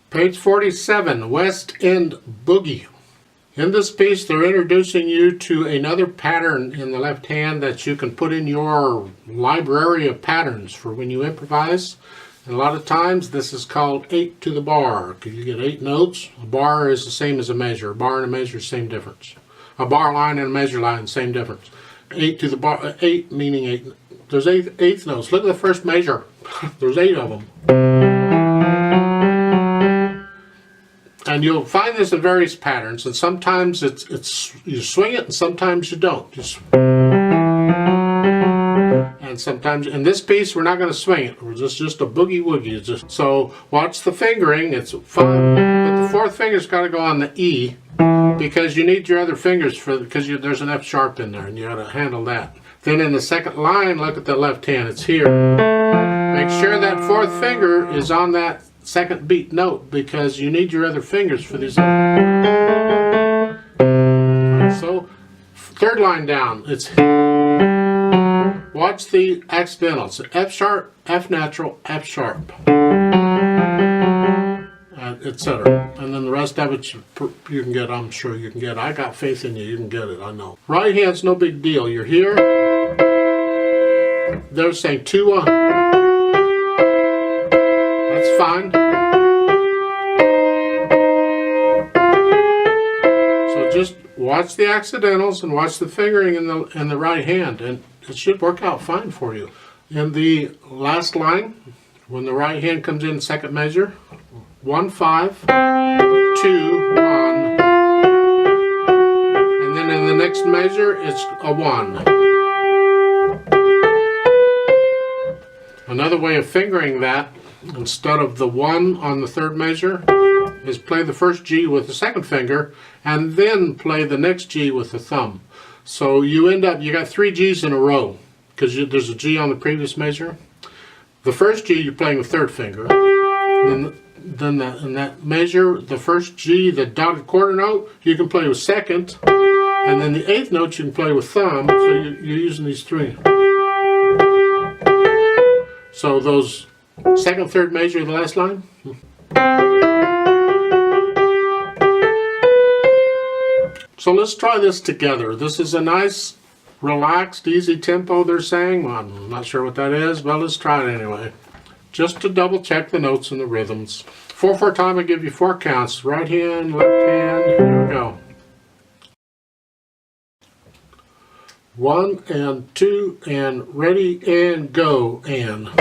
Page 47, West End Boogie. In this piece, they're introducing you to another pattern in the left hand that you can put in your library of patterns for when you improvise. And a lot of times, this is called 8 to the bar, because you get 8 notes. A bar is the same as a measure. A bar and a measure, same difference. A bar line and a measure line, same difference. 8 to the bar, 8 meaning 8. There's eighth notes. Look at the first measure. There's 8 of them. And you'll find this in various patterns, and sometimes it's you swing it and sometimes you don't. And sometimes in this piece we're not going to swing it. It's just a boogie woogie. So watch the fingering. It's 5, but the fourth finger's got to go on the E because you need your other fingers because there's an F sharp in there and you got to handle that. Then in the second line, look at the left hand. It's here. Make sure that fourth finger is on that second beat note because you need your other fingers for these. So third line down, it's watch the accidentals. F sharp, F natural, F sharp, etc. And then the rest of it you can get. I'm sure you can get. I got faith in you. You can get it. I know. Right hand's no big deal. You're here. They're saying 2 That's fine. So just watch the accidentals and watch the fingering in the right hand, and it should work out fine for you. In the last line, when the right hand comes in second measure, 1 5 2 1, and then in the next measure it's a 1. Another way of fingering that, instead of the 1 on the third measure, is play the first G with the second finger and then play the next G with the thumb. So you end up, you got 3 G's in a row because there's a G on the previous measure. The first G you're playing with third finger. Then in that measure, the first G, the dotted quarter note, you can play with second. And then the 8th note you can play with thumb. So you're using these 3. So those second, third measure, the last line. So let's try this together. This is a nice, relaxed, easy tempo they're saying. Well, I'm not sure what that is, but let's try it anyway. Just to double check the notes and the rhythms. 4/4 time, I give you 4 counts. Right hand, left hand, here we go. 1 and 2 and ready and go and.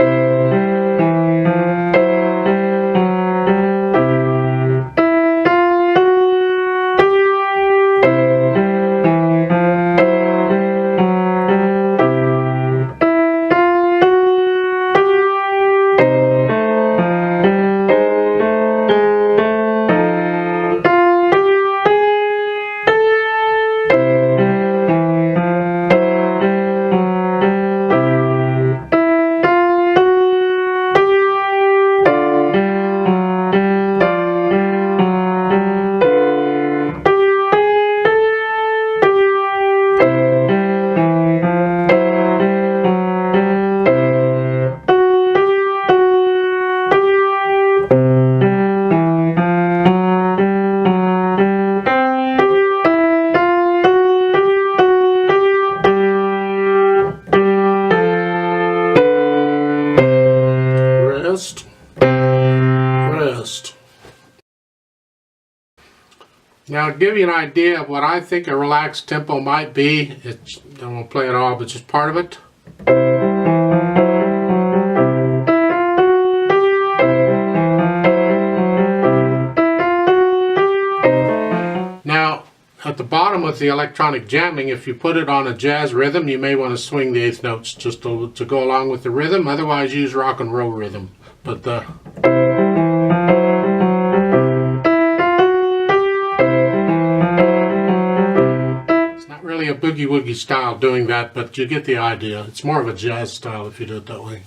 Rest. Now, to give you an idea of what I think a relaxed tempo might be, I won't play it all, but just part of it. Now, at the bottom with the electronic jamming, if you put it on a jazz rhythm, you may want to swing the 8th notes just to go along with the rhythm. Otherwise, use rock and roll rhythm. But it's not really a boogie woogie style doing that, but you get the idea. It's more of a jazz style if you do it that way.